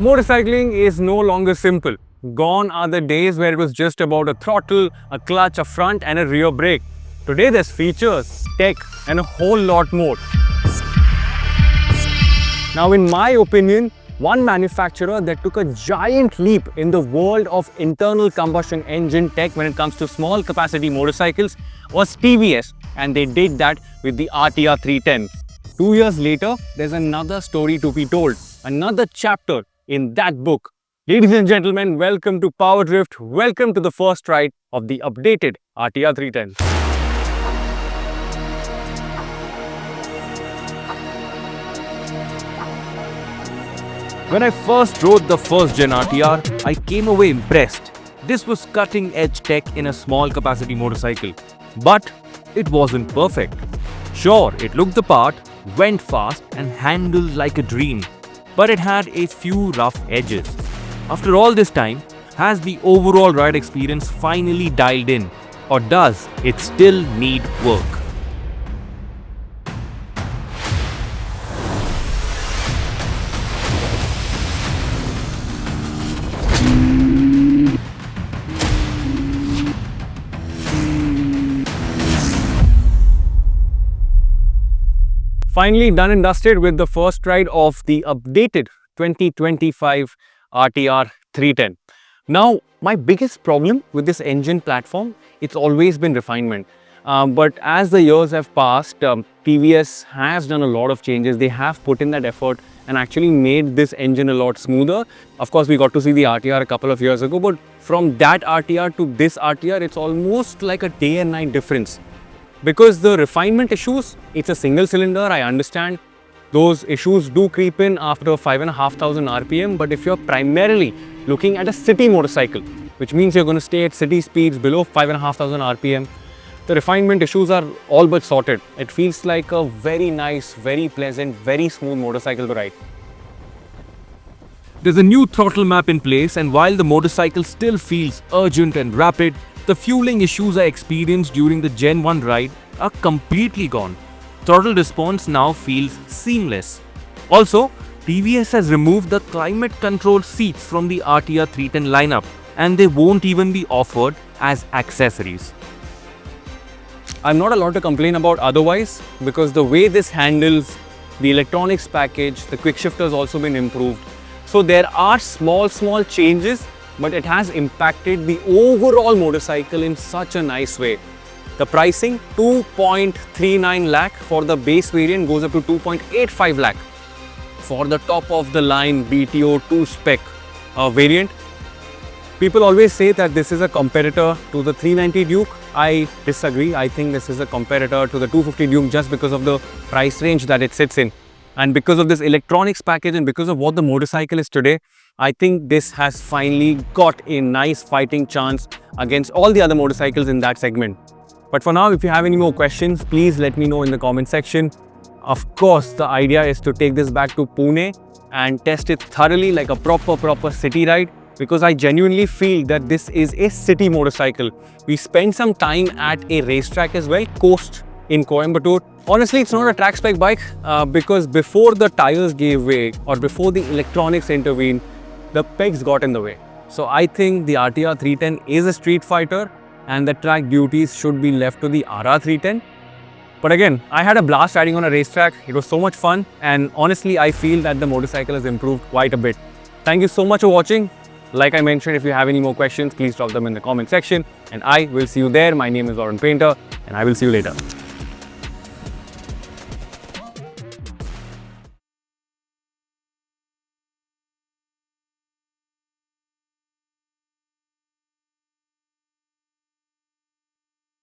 Motorcycling is no longer simple. Gone are the days where it was just about a throttle, a clutch, a front and a rear brake. Today there's features, tech and a whole lot more. Now in my opinion, one manufacturer that took a giant leap in the world of internal combustion engine tech when it comes to small capacity motorcycles was TVS, and they did that with the RTR 310. 2 years later, there's another story to be told, another chapter in that book. Ladies and gentlemen, welcome to PowerDrift. Welcome to the first ride of the updated RTR 310. When I first rode the first gen RTR, I came away impressed. This was cutting edge tech in a small capacity motorcycle. But it wasn't perfect. Sure, it looked the part, went fast and handled like a dream. But it had a few rough edges. After all this time, has the overall ride experience finally dialed in? Or does it still need work? Finally done and dusted with the first ride of the updated 2025 RTR 310. Now, my biggest problem with this engine platform, it's always been refinement. But as the years have passed, TVS has done a lot of changes. They have put in that effort and actually made this engine a lot smoother. Of course, we got to see the RTR a couple of years ago, but from that RTR to this RTR, it's almost like a day and night difference. Because the refinement issues, it's a single cylinder, I understand. Those issues do creep in after 5,500 RPM, but if you're primarily looking at a city motorcycle, which means you're going to stay at city speeds below 5,500 RPM, the refinement issues are all but sorted. It feels like a very nice, very pleasant, very smooth motorcycle to ride. There's a new throttle map in place, and while the motorcycle still feels urgent and rapid, the fueling issues I experienced during the Gen 1 ride are completely gone. Throttle response now feels seamless. Also, TVS has removed the climate control seats from the RTR 310 lineup, and they won't even be offered as accessories. I'm not allowed to complain about otherwise, because the way this handles, the electronics package, the Quickshifter has also been improved. So there are small changes, but it has impacted the overall motorcycle in such a nice way. The pricing, 2.39 lakh for the base variant goes up to 2.85 lakh for the top of the line BTO 2 spec variant. People always say that this is a competitor to the 390 Duke. I disagree. I think this is a competitor to the 250 Duke just because of the price range that it sits in. And because of this electronics package and because of what the motorcycle is today, I think this has finally got a nice fighting chance against all the other motorcycles in that segment. But for now, if you have any more questions, please let me know in the comment section. Of course, the idea is to take this back to Pune and test it thoroughly like a proper city ride, because I genuinely feel that this is a city motorcycle. We spent some time at a racetrack as well, Coast in Coimbatore. Honestly, it's not a track spec bike because before the tires gave way or before the electronics intervened, the pegs got in the way. So I think the RTR 310 is a street fighter and the track duties should be left to the RR 310. But again, I had a blast riding on a racetrack. It was so much fun, and honestly, I feel that the motorcycle has improved quite a bit. Thank you so much for watching. Like I mentioned, if you have any more questions, please drop them in the comment section and I will see you there. My name is Lauren Painter and I will see you later.